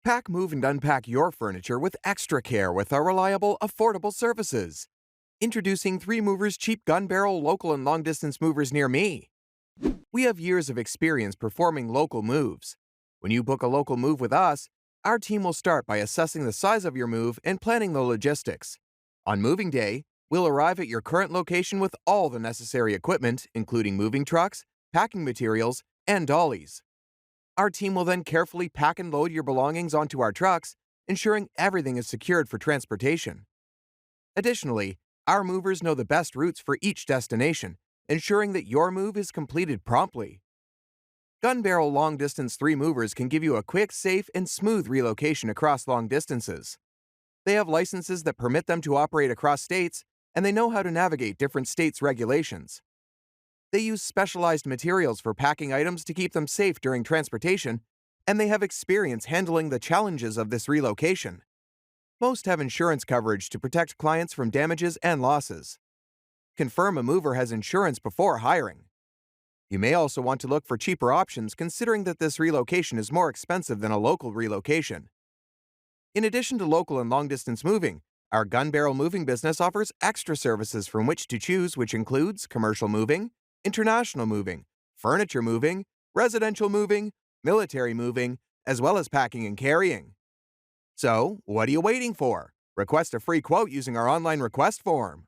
Pack, move, and unpack your furniture with extra care with our reliable, affordable services. Introducing 3 Movers Cheap Gunbarrel local and long distance movers near me. We have years of experience performing local moves. When you book a local move with us, our team will start by assessing the size of your move and planning the logistics. On moving day, we'll arrive at your current location with all the necessary equipment, including moving trucks, packing materials, and dollies. Our team will then carefully pack and load your belongings onto our trucks, ensuring everything is secured for transportation. Additionally, our movers know the best routes for each destination, ensuring that your move is completed promptly. Gun Barrel Long Distance 3 Movers can give you a quick, safe, and smooth relocation across long distances. They have licenses that permit them to operate across states, and they know how to navigate different states' regulations. They use specialized materials for packing items to keep them safe during transportation, and they have experience handling the challenges of this relocation. Most have insurance coverage to protect clients from damages and losses. Confirm a mover has insurance before hiring. You may also want to look for cheaper options considering that this relocation is more expensive than a local relocation. In addition to local and long-distance moving, our Gun Barrel Moving business offers extra services from which to choose, which includes commercial moving, international moving, furniture moving, residential moving, military moving, as well as packing and carrying. So, what are you waiting for? Request a free quote using our online request form.